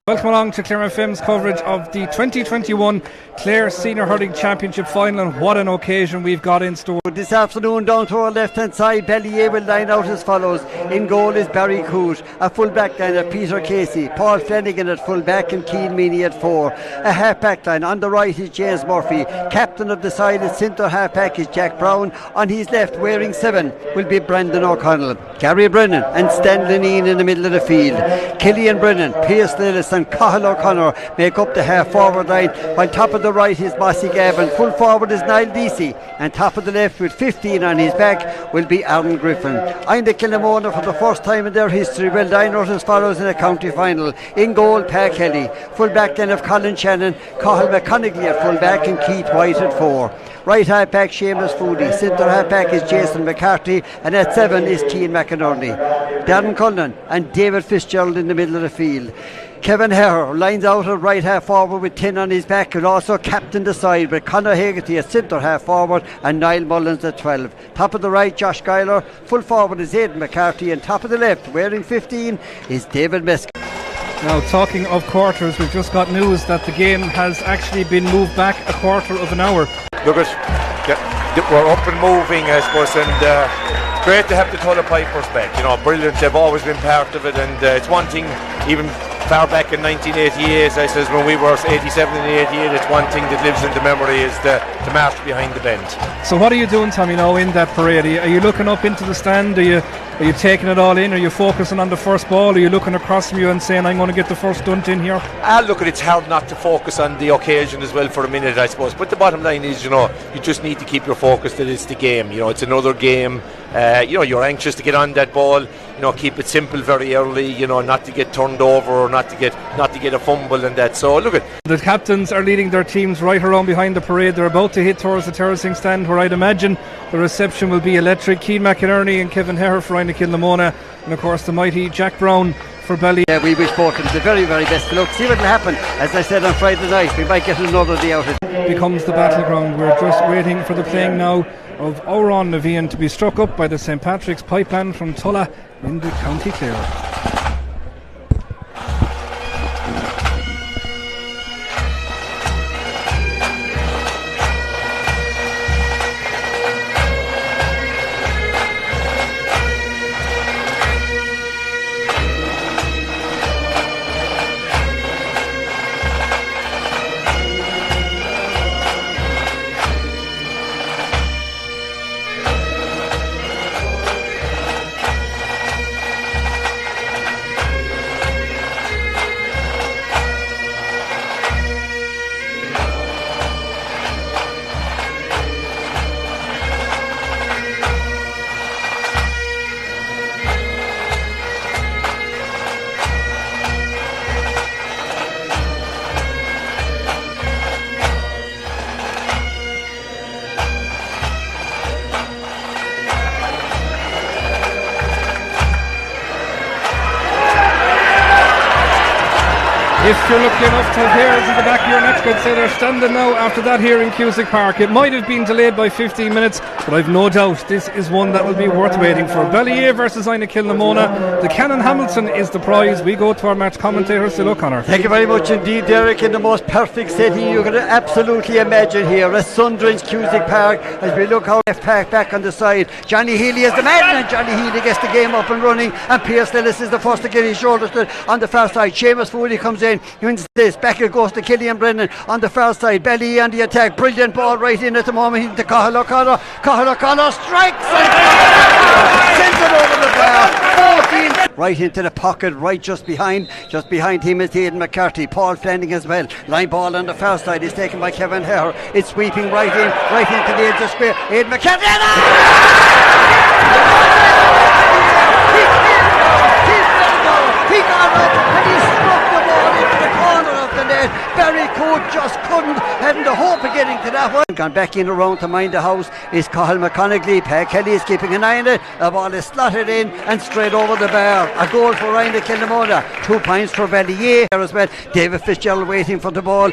Welcome along to Clare FM's coverage of the 2021 Clare Senior Hurling Championship Final, and what an occasion we've got in store. This afternoon down to our left hand side, Ballyea will line out as follows. In goal is Barry Coote, a full back line of Peter Casey, Paul Flanagan at full back and Keane Meany at 4. A half back line on the right is James Murphy, captain of the side at centre half back is Jack Brown, on his left wearing 7 will be Brendan O'Connell, Gary Brennan and Stanley Neen in the middle of the field. Killian Brennan, Pierce Lillis and Cathal O'Connor make up the half forward line, while top of the right is Mossy Gavin, full forward is Niall Deasy, and top of the left with 15 on his back will be Aaron Griffin. Inagh Kilnamona for the first time in their history will line out as follows in a county final. In goal, Pat Kelly, full back then of Colin Shannon, Cathal McConaughey at full back and Keith White at 4. Right half back Seamus Foodie, centre half back is Jason McCarthy, and at 7 is Cian McInerney. Darren Cullen and David Fitzgerald in the middle of the field. Kevin Herr lines out at right half forward with 10 on his back, and also captain the side with Conor Hegarty at centre half forward and Niall Mullins at 12. Top of the right Josh Guyler, full forward is Aidan McCarthy, and top of the left wearing 15 is David Mesk. Now, talking of quarters, we've just got news that the game has actually been moved back a quarter of an hour. Look at, we're up and moving, I suppose, and great to have the Tulla Pipers back. You know, brilliant. They've always been part of it, and it's one thing, even far back in 1988, I says when we were 87 and 88, it's one thing that lives in the memory is the march behind the bend. So what are you doing, Tommy, now in that parade? Are you looking up into the stand? Are you taking it all in? Are you focusing on the first ball? Are you looking across from you and saying, I'm going to get the first stunt in here? Look, it's hard not to focus on the occasion as well for a minute, I suppose. But the bottom line is, you know, you just need to keep your focus that it's the game. You know, it's another game. You know, you're anxious to get on that ball. You know, keep it simple very early. You know, not to get turned over or not to get a fumble and that. So look at the captains are leading their teams right around behind the parade. They're about to hit towards the terracing stand, where I'd imagine the reception will be electric. Cian McInerney and Kevin Herr for Inagh Kilnamona, and of course the mighty Jack Brown for Ballyea. Yeah, we wish both of them the very, very best of luck. See what will happen. As I said on Friday night, we might get another day out of it. Becomes the battleground. We're just waiting for the playing now of Óráin Navíon to be struck up by the St Patrick's pipe band from Tulla in the County Clare. If you're lucky enough to have hairs in the back of your neck, I'd say they're standing now after that here in Cusack Park. It might have been delayed by 15 minutes, but I've no doubt this is one that will be worth waiting for. Ballyea versus Inagh Kilnamona. The Canon Hamilton is the prize. We go to our match commentator, Phil O'Connor. Thank you very much indeed, Derek. In the most perfect setting you can absolutely imagine here. A Sunderland's Cusack Park, as we look out left back on the side. Johnny Healy is the man, and Johnny Healy gets the game up and running, and Pierce Lillis is the first to get his shoulders on the far side. Seamus Foodie comes in, wins this, back it goes to Killian Brennan on the far side. Ballyea on the attack, brilliant ball right in at the moment into Cathal O'Connor. Cathal O'Connor strikes and sends it over the bar. 14 right into the pocket, right just behind him is Aidan McCarthy. Paul Flanagan as well. Line ball on the far side is taken by Kevin Herr. It's sweeping right into the edge of square. Aidan McCarthy. He got up and he struck the ball into the corner of the net. Barry Coote just hadn't the hope of getting to that one. gone back in around to mind the house is Cathal McConaughey. Pat Kelly is keeping an eye on it. The ball is slotted in and straight over the bar. A goal for Inagh Kilnamona. 2 points for Ballyea as well. David Fitzgerald waiting for the ball.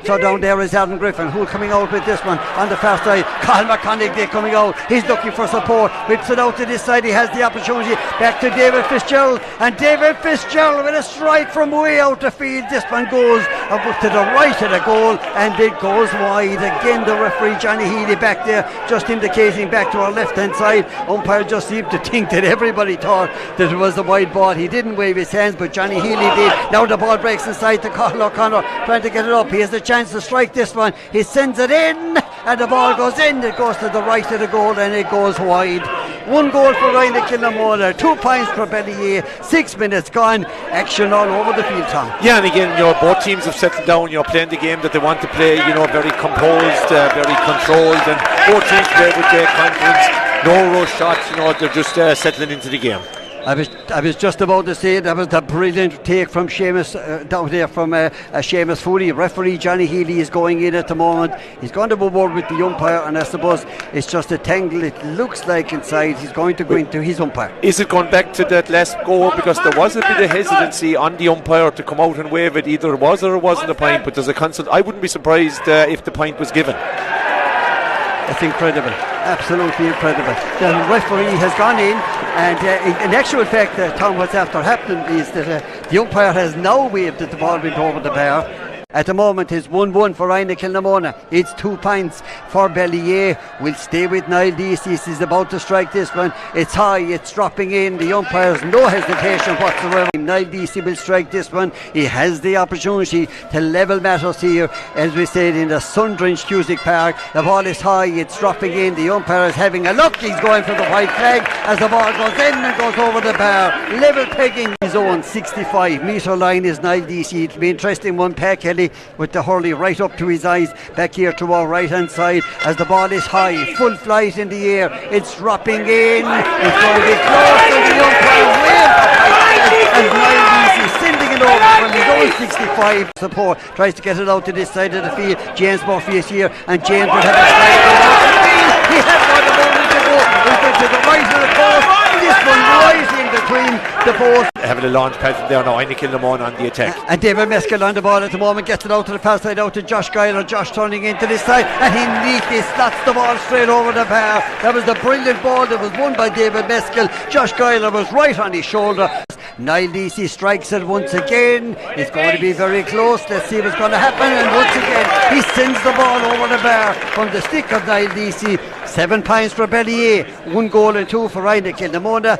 So down there is Adam Griffin, who coming out with this one on the far side. Cathal McConaughey coming out. He's looking for support. Whips it out to this side. He has the opportunity. Back to David Fitzgerald. And David Fitzgerald with a strike from way out the field. This one goes to the right of the goal and it goes wide. Again the referee Johnny Healy back there just indicating back to our left hand side. Umpire just seemed to think that everybody thought that it was a wide ball. He didn't wave his hands, but Johnny Healy did. Now the ball breaks inside to Cathal O'Connor trying to get it up. He has the chance to strike this one. He sends it in and the ball goes in. It goes to the right of the goal and it goes wide. 1 goal for Inagh Kilnamona, 2 points for Ballyea. 6 minutes gone. Action all over the field, Tom. Yeah, and again, both teams have settled down, playing the game that they want to play, very composed, very controlled, and both teams play with great confidence. No rush shots, they're just settling into the game. I was just about to say that was the brilliant take from Seamus down there from Seamus Foley. Referee Johnny Healy is going in at the moment. He's going to move over with the umpire, and I suppose it's just a tangle. It looks like inside. He's going to go into his umpire. Is it going back to that last goal? Because there was a bit of hesitancy on the umpire to come out and wave it. Either it was or it wasn't a point, but there's a consult. I wouldn't be surprised if the point was given. It's incredible, absolutely incredible. The referee has gone in, and in actual fact, Tom, what's after happening is that the umpire has now waved that the ball went over the bar. At the moment it's 1-1 for Inagh Kilnamona. It's 2 points for Ballyea. We'll stay with Niall Deasy. He's about to strike this one. It's high, it's dropping in. The umpire's no hesitation whatsoever. Niall Deasy will strike this one. He has the opportunity to level matters here, as we said, in the sun-drenched Cusick Park. The ball is high, it's dropping in. The umpire is having a look. He's going for the white flag as the ball goes in and goes over the bar. Level pegging his own 65 metre line is Niall Deasy. It'll be interesting one. Pat Kelly with the hurley right up to his eyes, back here to our right hand side as the ball is high, full flight in the air. It's dropping in. It's going to be close to the umpire wave, and Niall Deasy sending it over from his own 65 support. Tries to get it out to this side of the field. James Murphy is here, and James will have a strike out the field. He has got a moment to go. He's going to the right of the post. This one right in between the post. Having a launch pad from there now. Inagh Kilnamona on the attack. And David Meskel on the ball at the moment, gets it out to the far side, out to Josh Guyler. Josh turning into this side, and he neatly slots the ball straight over the bar. That was the brilliant ball that was won by David Meskel. Josh Guyler was right on his shoulder. Niall Deasy strikes it once again. It's going to be very close. Let's see what's going to happen. And once again, he sends the ball over the bar from the stick of Niall Deasy. 7 points for Ballyea, 1 goal and 2 for Inagh Kilnamona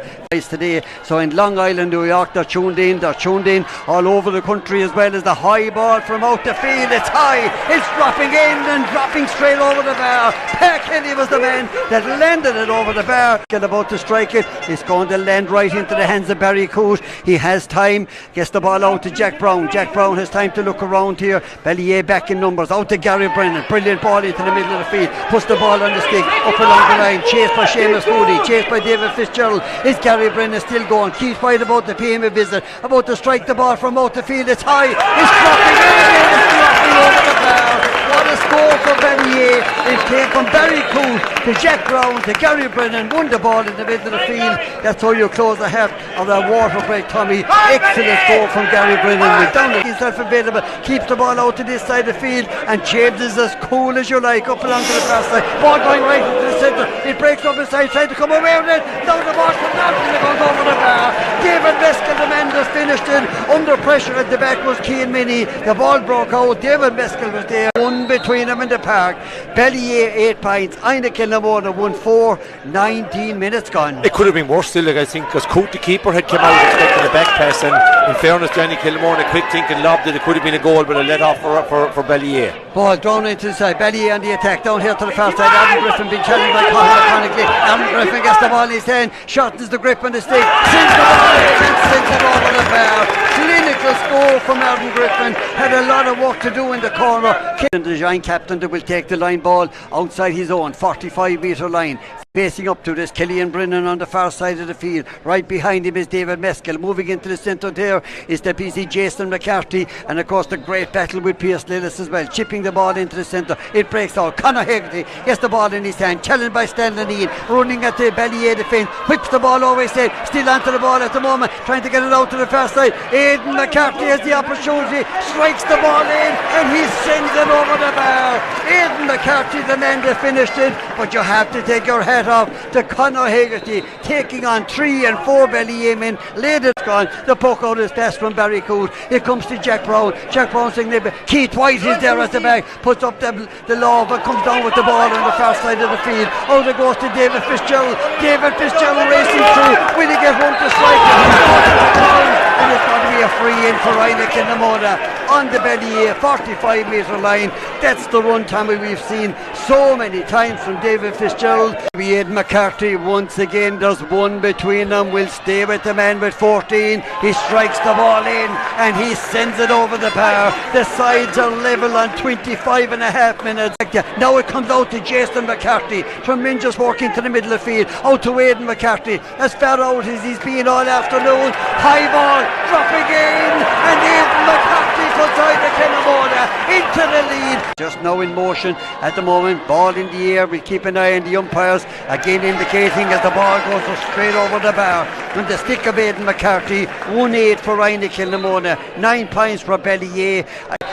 today. So in Long Island, New York, they're tuned in all over the country, as well as the high ball from out the field. It's high, it's dropping in and dropping straight over the bar. Per Kelly was the man that landed it over the bar. Get about to strike it. It's going to land right into the hands of Barry Coote. He has time, gets the ball out to Jack Brown. Jack Brown has time to look around here. Ballyea back in numbers, out to Gary Brennan. Brilliant ball into the middle of the field, puts the ball on the stick, up along the line, chased by Seamus Foley, chased by David Fitzgerald. Is Gary Brennan still going? Keeps wide about to pay him a visit, about to strike the ball from out the field. It's high, it's dropping in, it's dropping over the bar. What a score for Ballyea. It came from Barry Coote to Jack Brown to Gary Brennan, won the ball in the middle of the field. That's how you close the half of that water break, Tommy. Excellent score from Gary Brennan. With down himself available, keeps the ball out to this side of the field, and James is as cool as you like, up along to the far side. Ball going right into the centre. It breaks up inside, trying to come away with it. Down the ball comes out and it goes over the bar. David Meskel, the man that finished it. Under pressure at the back was Cian Minnie. The ball broke out. David Meskel was there. One between them in the park. Ballyea 8 points. Inagh Kilnamona won 4. 19 minutes gone. It could have been worse still, I think, because Coote, the keeper, had come out expecting a back pass, and in fairness to Inagh Kilnamona, quick thinking lobbed it. It could have been a goal, but a let off for Ballyea. Ball drawn into the side. Ballyea on the attack, down here to the far side. Adam Griffin being challenged by Cathal McConaughey. Adam Griffin gets the ball in his hand, shortens the grip on the stick, sends the ball and sends it over the bar. Clinical score from Adam Griffin. Had a lot of work to do in the corner. The giant captain that will take the line ball outside his own 45 metre line. Facing up to this, Killian Brennan on the far side of the field. Right behind him is David Meskel. Moving into the centre there is the busy Jason McCarthy, and of course the great battle with Pierce Lillis as well. Chipping the ball into the centre. It breaks out. Conor Hegarty gets the ball in his hand. Challenged by Stanley Neal. Running at the Ballyea defence. Whips the ball over his head. Still onto the ball at the moment. Trying to get it out to the far side. Aidan McCarthy has the opportunity. Strikes the ball in and he sends it over the bar. Aidan McCarthy, the man that finished it. But you have to take your hat off to Conor Hegarty, taking on 3 and 4 Ballyea men. Later gone. The poke out is best from Barry Coot. Here comes to Jack Brown. Jack Brown saying Keith White is there at the back. Puts up the lob and comes down with the ball on the far side of the field. Out it goes to David Fitzgerald. David Fitzgerald racing through. Will he get home to strike it? And it's going to be a free in for Inagh Kilnamona on the Ballyea 45 metre line. That's the run, Tommy, we've seen so many times from David Fitzgerald. Aidan McCarthy once again. There's one between them. Will stay with the man with 14. He strikes the ball in and he sends it over the bar. The sides are level on 25 and a half minutes. Now it comes out to Jason McCarthy. Tremendous work into the middle of the field. Out to Aidan McCarthy. As far out as he's been all afternoon. High ball, dropping in, and Aidan McCarthy puts Inagh Kilnamona into the lead. Just now in motion at the moment. Ball in the air. We'll keep an eye on the umpires. Again indicating as the ball goes straight over the bar. On the stick of Aidan McCarthy. 1-8 for Inagh Kilnamona. 9 points for Ballyea.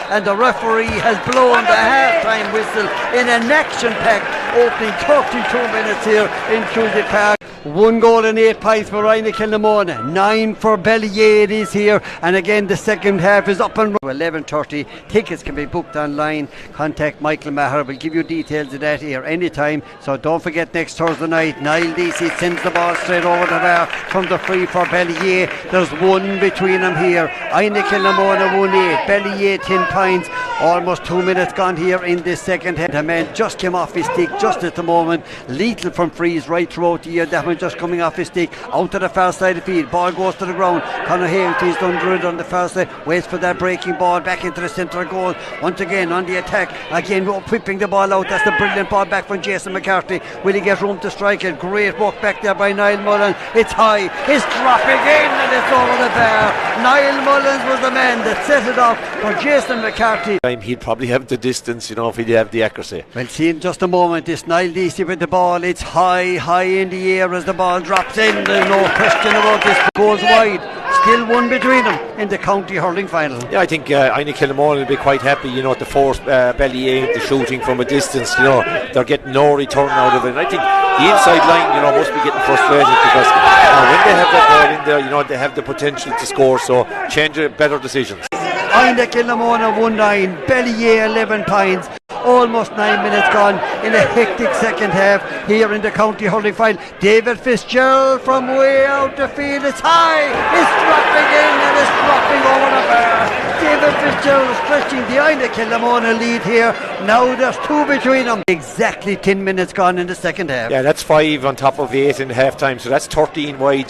And the referee has blown the half-time whistle in an action-packed opening 32 minutes here in Cusack Park. 1 goal and 8 points for Inagh Kilnamona. 9 for Ballyea it is here. And again the second half is up and 11:30. Tickets can be booked online. Contact Michael Maher. We'll give you details of that here anytime. So don't forget next Thursday night, Niall Deasy sends the ball straight over the bar from the free for Ballyea. There's 1 between them here. Inagh Kilnamona 1-8. Ballyea 10 points. Almost 2 minutes gone here in this second half. The man just came off his stick just at the moment. Lethal from frees right throughout the year. That one just coming off his stick. Out to the far side of the field. Ball goes to the ground. Conor Hegarty's under it on the far side. Waits for that breaking ball back into the centre of goal. Once again on the attack. Again whipping the ball out. That's the brilliant ball back from Jason McCarthy. Will he get room to strike it? Great work back there by Niall Mullins. It's high. It's dropping in and it's over the bar. Niall Mullins was the man that set it off for Jason McCarthy. He'd probably have the distance, if he'd have the accuracy. Well, see in just a moment, this Niall Deasy with the ball. It's high in the air as the ball drops in. There's no question about this. Goes wide. Still 1 between them in the county hurling final. Yeah, I think Inagh Kilnamona will be quite happy, to force Ballyea into shooting from a distance. They're getting no return out of it. And I think the inside line, must be getting frustrated because when they have that ball in there, they have the potential to score. So change better decisions. Inagh Kilnamona 1-9, Ballyea 11 points. Almost 9 minutes gone in a hectic second half here in the county hurling final. David Fitzgerald from way out the field. It's high. It's dropping in and it's dropping over the bar. David Fitzgerald stretching the Inagh Kilnamona lead here. Now there's 2 between them. Exactly 10 minutes gone in the second half. Yeah, that's 5 on top of 8 in half time. So that's 13 wide,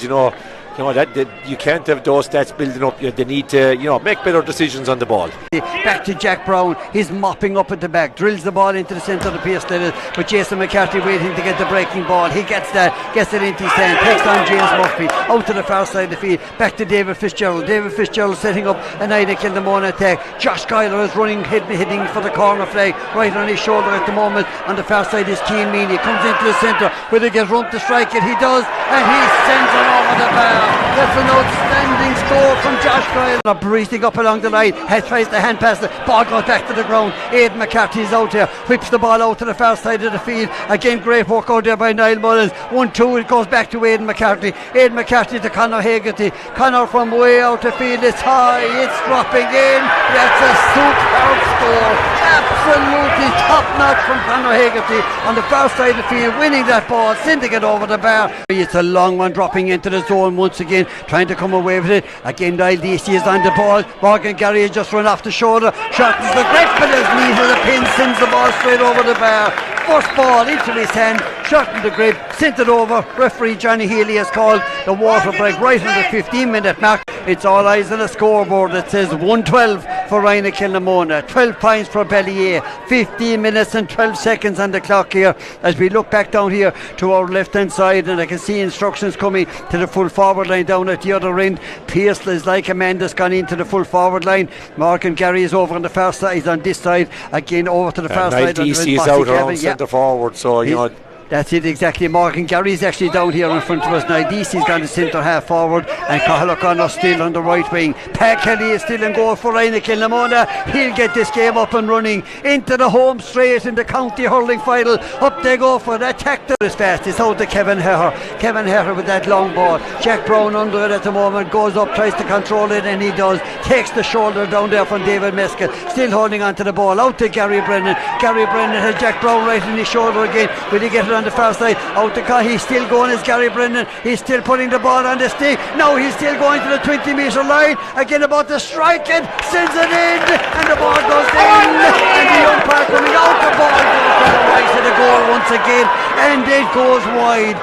that you can't have those stats building up. They need to, make better decisions on the ball. Back to Jack Brown. He's mopping up at the back. Drills the ball into the centre of the Pierce Lillis. But Jason McCarthy waiting to get the breaking ball. He gets that. Gets it into his hand. Takes on James Murphy. Out to the far side of the field. Back to David Fitzgerald. David Fitzgerald setting up an Inagh Kilnamona attack. Josh Schuyler is running, heading for the corner flag. Right on his shoulder at the moment. On the far side is Keane Meany. Comes into the centre. Will he get room to strike it? He does. And he sends it over the bar. That's an outstanding score from Josh Schuyler. Breezing up along the line. Tries the hand pass. The ball goes back to the ground. Aidan McCarthy is out there. Whips the ball out to the far side of the field. Again, great work out there by Niall Mullins. 1-2. It goes back to Aidan McCarthy. Aidan McCarthy to Conor Hegarty. Conor from way out the field. It's high. It's dropping in. That's a superb score. Absolutely top notch from Conor Hegarty on the far side of the field, winning that ball, sending it over the bar. It's a long one, dropping into the zone once again, trying to come away with it. Again, Niall Deasy is on the ball. Morgan Gary has just run off the shoulder. Shortens the grip with his knee to the pin, sends the ball straight over the bar. First ball into his hand, shortened the grip, sent it over. Referee Johnny Healy has called the water break right on the 15-minute mark. It's all eyes on the scoreboard that says 1-12 for Inagh Kilnamona, 12 points for Ballyea. 15 minutes and 12 seconds on the clock here as we look back down here to our left hand side, and I can see instructions coming to the full forward line down at the other end. Pierce is like a man that's gone into the full forward line. Mark and Gary is over on the far side, he's on this side again, over to the far side. DC is out around centre forward, so you know. That's it, exactly. Morgan Gary's actually down here in front of us now. DC's gone to centre half forward, and Cathal O'Connor still on the right wing. Pat Kelly is still in goal for Inagh Kilnamona. He'll get this game up and running into the home straight in the county hurling final. Up they go for the attack. As fast, it's out to Kevin Herr. Kevin Herr with that long ball. Jack Brown under it at the moment, goes up, tries to control it, and he does. Takes the shoulder down there from David Meskel, still holding on to the ball. Out to Gary Brennan. Gary Brennan has Jack Brown right in his shoulder again. Will he get it on the far side? Out to he's still going as Gary Brennan. He's still putting the ball on the stick. Now he's still going to the 20 metre line. Again about to strike it. Sends it in, and the ball goes in. And the umpire coming out. The ball goes to the right of the goal once again, and it goes wide.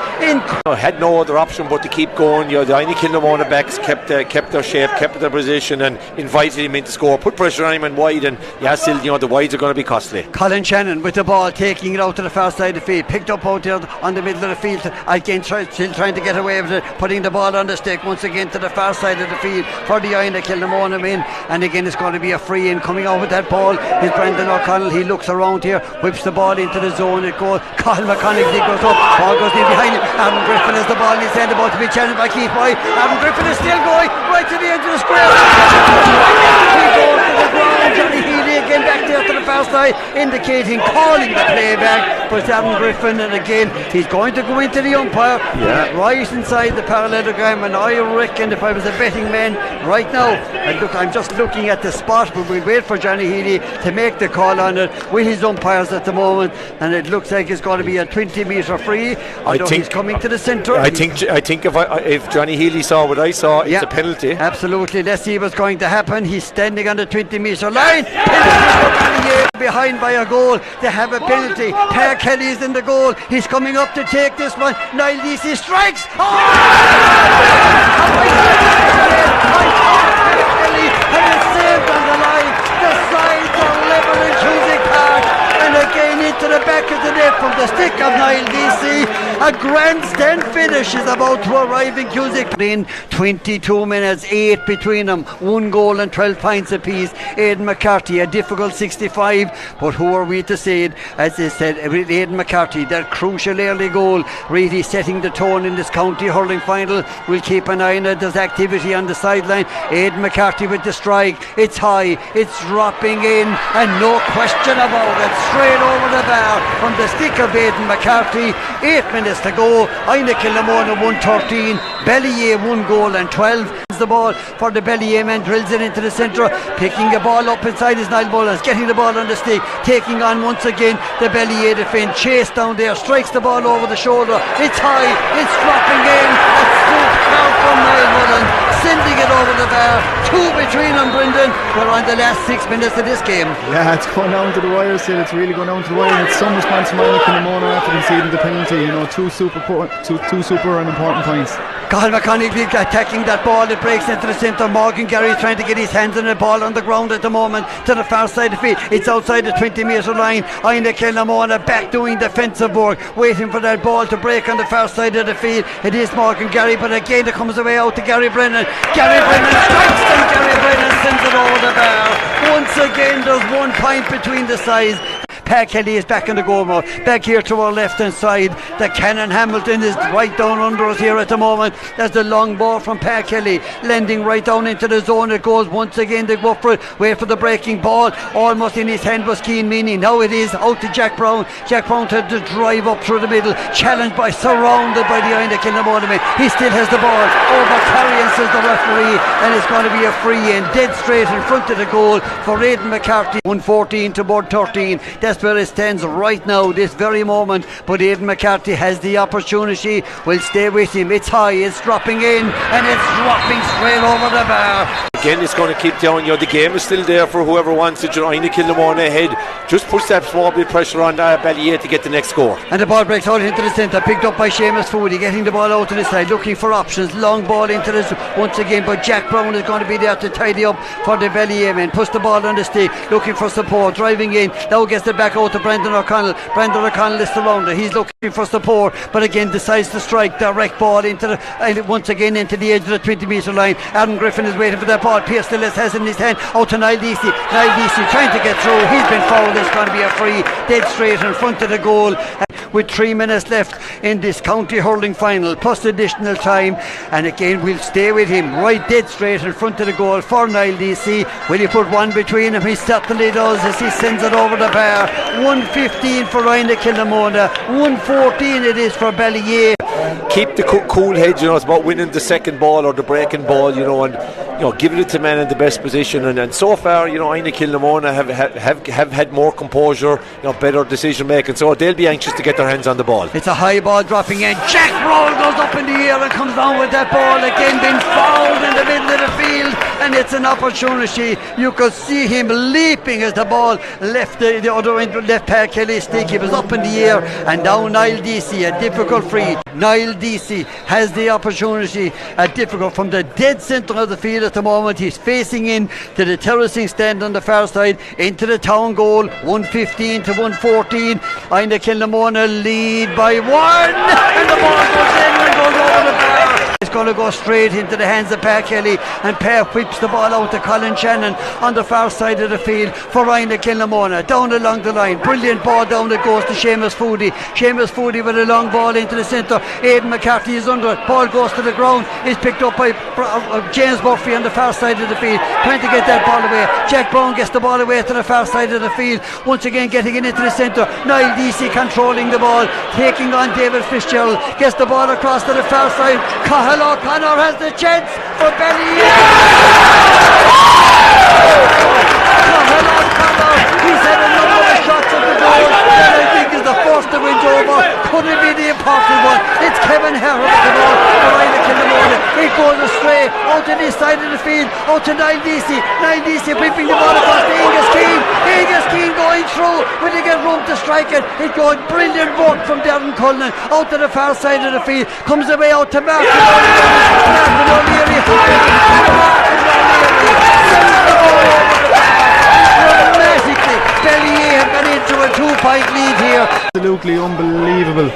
Had no other option but to keep going. You know, the Inagh Kilnamona backs kept their shape, kept their position, and invited him in to score. Put pressure on him and wide, and yeah, still, you know, the wides are going to be costly. Colin Shannon with the ball, taking it out to the far side of the field, picked up out there on the middle of the field again, still trying to get away with it, putting the ball on the stick once again to the far side of the field for the Inagh Kilnamona men. And again it's going to be a free in. Coming out with that ball is Brendan O'Connell. He looks around here, whips the ball into the zone. It goes, Cathal McConaughey goes up, ball goes in behind him. Adam Griffin has the ball in his hand, about to be challenged by Keith White. Adam Griffin is still going right to the edge of the square. He goes to the ground. Johnny Healy again back there to the far side, indicating, calling the play back, but Adam Griffin, and again he's going to go into the umpire, right inside the parallelogram. And I reckon if I was a betting man right now, I'm just looking at the spot, but we'll wait for Johnny Healy to make the call on it with his umpires at the moment, and it looks like it's going to be a 20 metre free. I think he's coming to the centre. I think if Johnny Healy saw what I saw, it's a penalty. Absolutely. Let's see what's going to happen. He's standing on the 20 metre line. Penalty behind by a goal. They have a penalty. Per Kelly is in the goal. He's coming up to take this one. Niall Deasy strikes. Kelly, and it's saved on the line. The sides are level in Cusick Park, and again into the back of the net from the stick of Niall Deasy. A grandstand finish is about to arrive in Cusick. In 22 minutes, 8 between them, 1 goal and 12 points apiece. Aidan McCarthy, a difficult 65, but who are we to say it? As I said, Aidan McCarthy, that crucial early goal, really setting the tone in this county hurling final. We'll keep an eye on it. There's activity on the sideline. Aidan McCarthy with the strike. It's high, it's dropping in, and no question about it, straight over the bar from the stick of Aidan McCarthy. 8 minutes to go. Inagh Kilnamona 1-13, Ballyea 1 goal and 12. The ball for the Ballyea man, drills it into the centre, picking the ball up inside his Niall Mullins, getting the ball on the stick, taking on once again the Ballyea defence. Chase down there, strikes the ball over the shoulder. It's high, it's dropping in. A scoop out from Niall Mullins, sending it over the bar. 2 between them, Brendan. We're on the last 6 minutes of this game. Yeah, it's going down to the wire still. It's really going down to the wire, and it's some response from Inagh Kilnamona after conceding the penalty. You know, two super and important points. Cathal McConaughey attacking that ball. It breaks into the centre. Morgan Gary trying to get his hands on the ball on the ground at the moment to the far side of the field. It's outside the 20 metre line. Inagh Kilnamona back doing defensive work, waiting for that ball to break on the far side of the field. It is Morgan Gary, but again it comes away out to Gary Brennan. Gary Brennan strikes, and Gary Brennan sends it over the bar. Once again there's 1 point between the sides. Pat Kelly is back in the goal mode. Back here to our left hand side. The Cannon Hamilton is right down under us here at the moment. There's the long ball from Pat Kelly, landing right down into the zone. It goes once again. They go for it. Wait for the breaking ball. Almost in his hand was Cian Meany. Now it is out to Jack Brown. Jack Brown had to drive up through the middle, challenged by, surrounded by the Inagh Kilnamona men. He still has the ball over Carrion, says the referee, and it's going to be a free in, dead straight in front of the goal for Aidan McCarthy. 1-14 to 1-13. That's where it stands right now, this very moment. But Aidan McCarthy has the opportunity. We'll stay with him. It's high, it's dropping in, and it's dropping straight over the bar. again, it's going to keep down. The game is still there for whoever wants it. Inagh Kilnamona ahead. Just push that small bit of pressure on Ballyea to get the next score. And the ball breaks out into the centre, picked up by Seamus Foodie, getting the ball out to the side, looking for options. Long ball into this once again, but Jack Brown is going to be there to tidy up for the Ballyea men. Puts the ball on the stick, looking for support, driving in. Now gets it back out to Brendan O'Connell. Brendan O'Connell is around it. He's looking for support, but again decides to strike direct ball into the once again into the edge of the 20-metre line. Adam Griffin is waiting for that ball. Pierce Stillis has it in his hand. Out to Niall Deasy. Niall Deasy trying to get through. He's been fouled. There's going to be a free, dead straight in front of the goal. With 3 minutes left in this county hurling final, plus additional time, and again we'll stay with him right dead straight in front of the goal for Niall DC. Will he put one between him? He certainly does, as he sends it over the bar. 1:15 for Inagh Kilnamona, 1:14 it is for Ballyea. Keep the cool head, it's about winning the second ball or the breaking ball, and giving it to men in the best position. And so far, Inagh Kilnamona have had more composure, better decision making. So they'll be anxious to get their hands on the ball. It's a high ball dropping in. Jack Brown goes up in the air and comes down with that ball again, being fouled in the middle of the field, and it's an opportunity. You could see him leaping as the ball left the other end, left Pat Kelly's stick. He was up in the air, and now Niall Deasy, a difficult free. Niall Deasy has the opportunity, difficult from the dead centre of the field at the moment. He's facing in to the terracing stand on the far side into the town goal. 1:15 to 1:14. Inagh Kilnamona lead by 1, and the ball goes in and goes over the bar. It's going to go straight into the hands of Pat Kelly, and Pat whips the ball out to Colin Shannon on the far side of the field for Inagh Kilnamona. Down along the line, brilliant ball down that goes to Seamus Foodie. Seamus Foodie with a long ball into the centre. Aidan McCarthy is under it. Ball goes to the ground. Is picked up by James Murphy on the far side of the field, trying to get that ball away. Jack Brown gets the ball away to the far side of the field. Once again getting it into the centre. Niall Deasy controlling the ball, taking on David Fitzgerald. Gets the ball across to the far side. Cathal O'Connor has the chance for Ballyea. Cathal O'Connor, he's had a number of shots at the goal, and I think is the first to win over. Could it be the important one? It's Kevin Herr with the ball for Inagh Kilnamona. It goes astray out to this side of the field, out to Niall Deasy. Niall Deasy whipping the ball across to Ingus Keane. Ingus Keane going through. Will he get room to strike it? It goes brilliant work from Darren Cullen out to the far side of the field. Comes away out to Martin O'Leary. Dramatically, Ballyea have got into a 2-point lead here. Absolutely unbelievable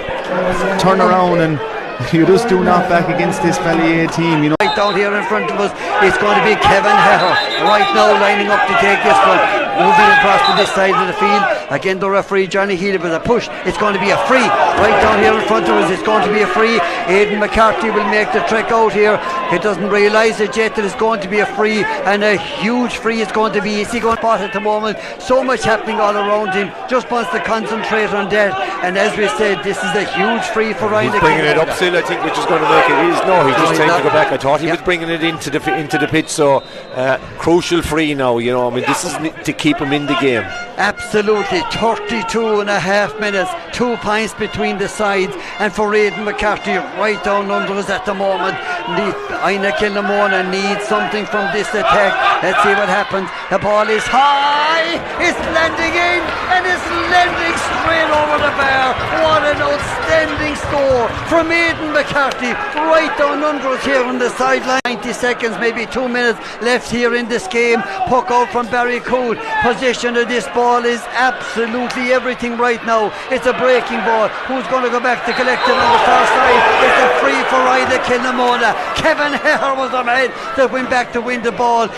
turn around, and you just do not back against this Ballyea team, Right down here in front of us, it's going to be Kevin Herr right now lining up to take this one. Moving across to this side of the field. Again, the referee Johnny Healy with a push. It's going to be a free. Right down here in front of us, it's going to be a free. Aidan McCarthy will make the trek out here. He doesn't realise it yet that it's going to be a free, and a huge free it's going to be. Is he going to spot at the moment? So much happening all around him. Just wants to concentrate on that. And as we said, this is a huge free for Ryan. He's bringing it up still, I think, which is going to make it easy. No, he's just trying to go back. I thought he was bringing it into the pitch. So crucial free now. This is to keep him in the game. Absolutely, 32 and a half minutes, 2 points between the sides, and for Aidan McCarthy right down under us at the moment. Inagh Kilnamona needs something from this attack. Let's see what happens. The ball is high, it's landing in, and it's landing straight over the bar. What an outstanding score from Aidan McCarthy right down under us here on the sideline. 90 seconds, maybe 2 minutes left here in this game. Puck out from Barry Coode. Possession of this ball is absolutely everything right now. It's a breaking ball. Who's going to go back to collect it on the far side? It's a free for Inagh Kilnamona. Kevin Herr was the man that went back to win the ball.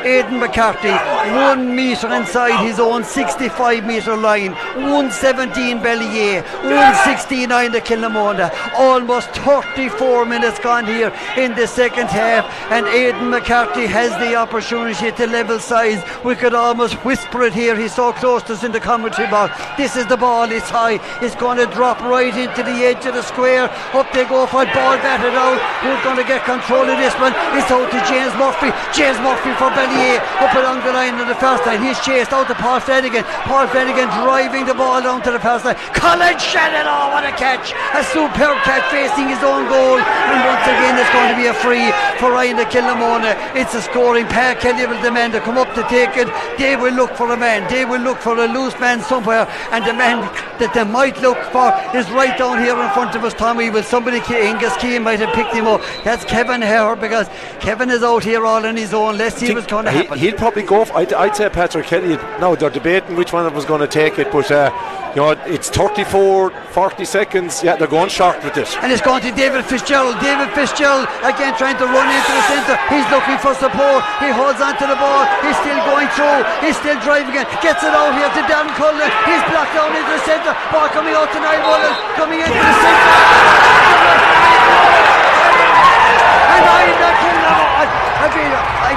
Aidan McCarthy 1 metre inside his own 65 metre line. 1:17 Ballyea, 1:16 Inagh Kilnamona. Almost 34 minutes gone here in the second half, and Aidan McCarthy has the opportunity to level sides. We could almost whisper it here. He's so close to us in the commentary box. This is the ball. It's high. It's going to drop right into the edge of the square. Up they go for it. Ball batted out. Who's going to get control of this one? It's out to James Murphy. James Murphy for Ballyea. Up along the line of the first line. He's chased out to Paul Flanagan. Paul Flanagan driving the ball down to the first line. Colin Shannon, oh what a catch. A superb catch facing his own goal, and once again it's going to be a free for Inagh Kilnamona. It's a scoring. Pat Kelly will demand to come up to take it. They will look for a man. They will look for a loose man somewhere, and the man that they might look for is right down here in front of us, Tommy. Will somebody, Angus Keane might have picked him up. That's Kevin Hare, because Kevin is out here all on his own. Let's see what's going to happen. He'll probably go I'd say Patrick Kelly. Now they're debating which one of them was going to take it, but it's 34-40 seconds. Yeah, they're going short with this, and it's going to David Fitzgerald again trying to run into the centre. He's looking for support. He holds on to the ball. He's still going through. He's still driving it. Gets it out here to Dan Cullen. He's blocked down into the centre. Ball coming out to Niall Mullen, coming into the centre, and Inagh Kilnamona,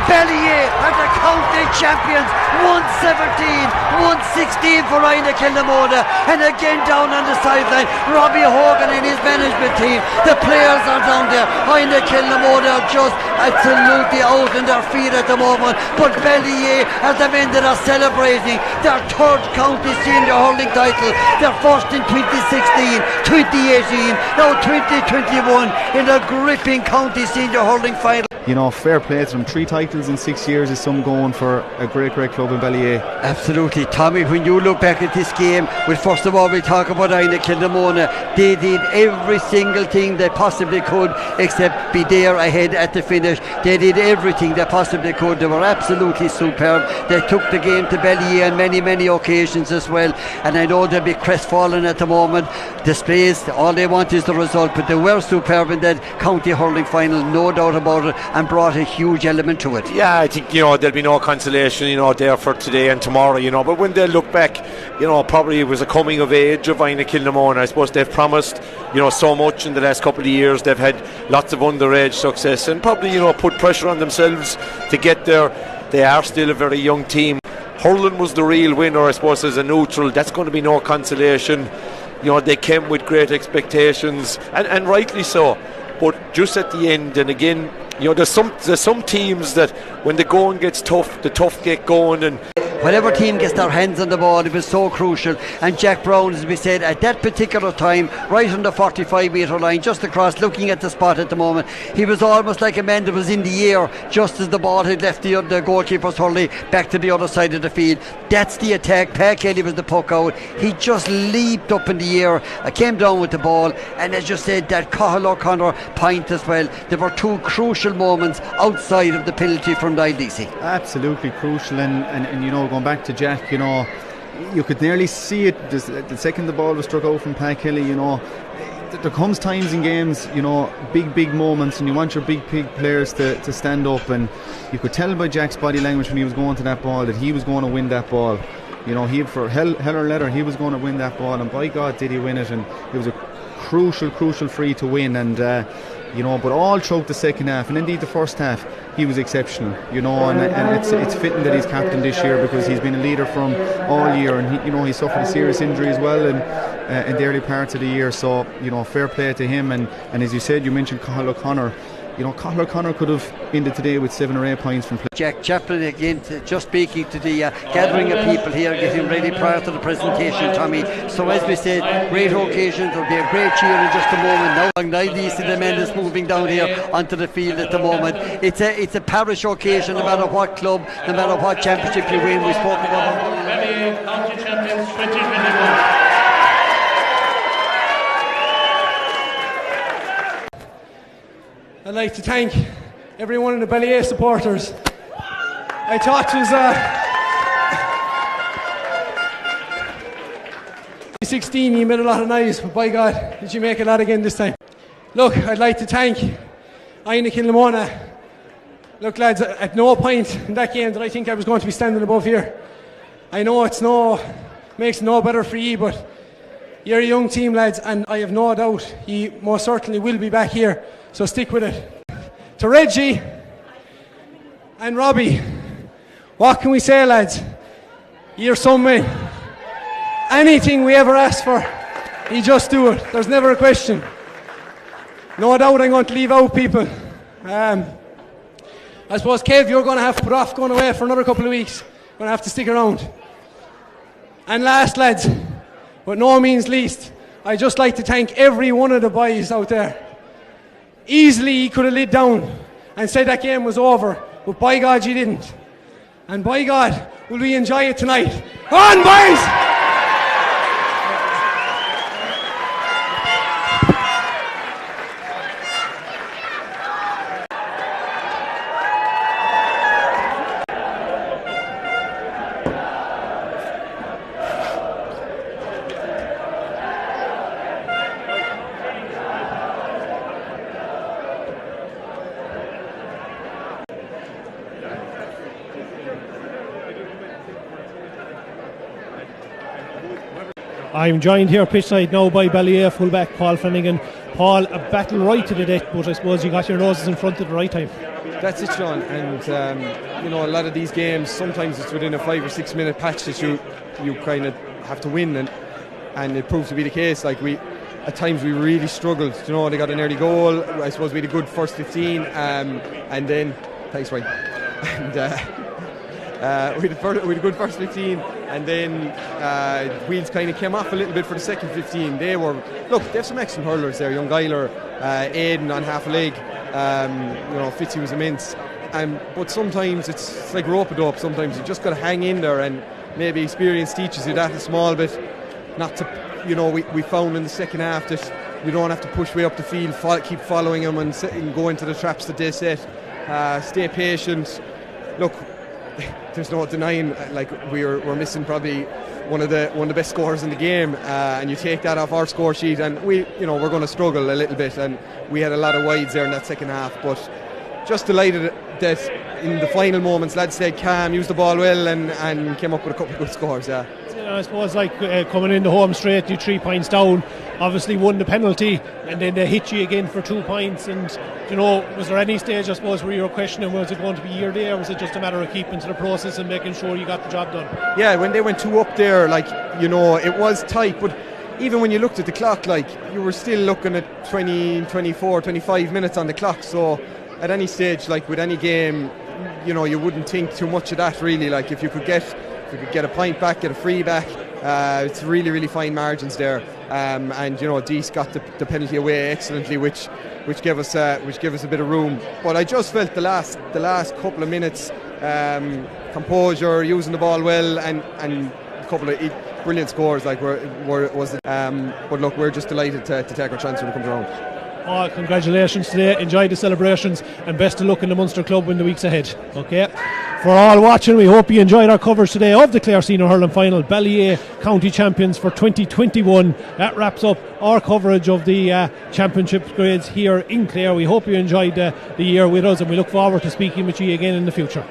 Ballyea are the county champions. 117-116 for Inagh Kilnamona, and again down on the sideline, Robbie Hogan and his management team. The players are down there. Inagh Kilnamona are just absolutely out on their feet at the moment, but Ballyea are the men that are celebrating their third county senior hurling title, their first in 2016, 2018, now 2021 in a gripping county senior hurling final. Fair play to them. 3 titles in 6 years is some going for a great club in Ballyea. Absolutely, Tommy. When you look back at this game, first of all we talk about Inagh Kilnamona. They did every single thing they possibly could except be there ahead at the finish. They did everything they possibly could. They were absolutely superb. They took the game to Ballyea on many occasions as well, and I know they'll be crestfallen at the moment. Displays, all they want is the result, but they were superb in that county hurling final, no doubt about it, and brought a huge element to it. Yeah, I think there'll be no consolation there for today and tomorrow, but when they look back, probably it was a coming of age of Inagh Kilnamona. I suppose they've promised so much in the last couple of years. They've had lots of underage success and probably put pressure on themselves to get there. They are still a very young team. Hurling was the real winner, I suppose, as a neutral. That's going to be no consolation. They came with great expectations, and rightly so, but just at the end, and again, there's some teams that when the going gets tough, the tough get going, and whatever team gets their hands on the ball, it was so crucial. And Jack Brown, as we said, at that particular time, right on the 45-metre line, just across, looking at the spot at the moment, he was almost like a man that was in the air just as the ball had left the goalkeeper's hurley back to the other side of the field. That's the attack. Pat Kelly was the puck out. He just leaped up in the air, came down with the ball, and as you said, that Cathal O'Connor point as well. There were 2 crucial moments outside of the penalty from Niall Deasy. Absolutely crucial, and going back to Jack, you could nearly see it the second the ball was struck out from Pat Kelly. There comes times in games, big moments, and you want your big players to stand up, and you could tell by Jack's body language when he was going to that ball that he was going to win that ball. He for hell or leather, he was going to win that ball, and by God did he win it, and it was a crucial free to win, and but all throughout the second half, and indeed the first half, he was exceptional, and it's fitting that he's captain this year, because he's been a leader from all year, and he suffered a serious injury as well in the early parts of the year, so fair play to him, and as you said, you mentioned Cathal O'Connor. Cathal O'Connor could have ended today with 7 or 8 points from play. Jack Chaplin again, just speaking to the gathering of people here, getting ready prior to the presentation, Tommy. So as we said, great occasion. There'll be a great cheer in just a moment. Now Niall Deasy, the man is moving down here onto the field at the moment. It's a parish occasion, no matter what club, no matter what championship you win. We spoke about Ballyea County Champions 2021. I'd like to thank every one of the Ballyea supporters. I thought it was 16, you made a lot of noise, but by God, did you make a lot again this time. Look, I'd like to thank Inagh Kilnamona. Look lads, at no point in that game did I think I was going to be standing above here. I know makes it no better for you, but you're a young team, lads, and I have no doubt you most certainly will be back here. So stick with it. To Reggie and Robbie, what can we say, lads? You're some men. Anything we ever ask for, you just do it. There's never a question. No doubt I'm going to leave out people. I suppose, Kev, you're going to have to put off going away for another couple of weeks. You're going to have to stick around. And last, lads, but no means least, I'd just like to thank every one of the boys out there. Easily he could have laid down and said that game was over, but by God you didn't. And by God, will we enjoy it tonight? On, boys! I'm joined here pitchside now by Ballyea fullback Paul Flanagan. Paul, a battle right to the death, but I suppose you got your noses in front at the right time. That's it, Sean. And a lot of these games, sometimes it's within a 5 or 6 minute patch that you kind of have to win, and it proved to be the case. Like at times we really struggled. They got an early goal. I suppose we had a good first 15, and then thanks, Ryan. And we had a good first 15, and then wheels kind of came off a little bit for the second 15. They have some excellent hurlers there. Young Geiler, Aidan on half a leg. Fitzy was immense. But sometimes it's like rope-a-dope. Sometimes you just got to hang in there, and maybe experience teaches you that a small bit. Not to, we found in the second half that we don't have to push way up the field, keep following them and go into the traps that they set. Stay patient. Look, there's no denying, like we're missing probably one of the best scorers in the game, and you take that off our score sheet, and we're going to struggle a little bit, and we had a lot of wides there in that second half, but just delighted that in the final moments lads stayed calm, used the ball well, and came up with a couple of good scores. Yeah. I suppose coming in the home straight, you 3 points down, obviously won the penalty, and then they hit you again for 2 points. And was there any stage, I suppose, where you were questioning, was it going to be your day, or was it just a matter of keeping to the process and making sure you got the job done? Yeah, when they went 2 up there, it was tight, but even when you looked at the clock, you were still looking at 20, 24, 25 minutes on the clock. So at any stage, with any game, you wouldn't think too much of that really. If you could get a point back, get a free back, it's really, really fine margins there. Deese got the penalty away excellently, which gave us a bit of room. But I just felt the last couple of minutes, composure, using the ball well, and a couple of brilliant scores. But look, we're just delighted to take our chance when it comes around. Oh, congratulations today, enjoy the celebrations, and best of luck in the Munster Club in the weeks ahead. Okay, for all watching, we hope you enjoyed our coverage today of the Clare Senior Hurling Final, Ballyea County Champions for 2021. That wraps up our coverage of the championship grades here in Clare. We hope you enjoyed the year with us, and we look forward to speaking with you again in the future.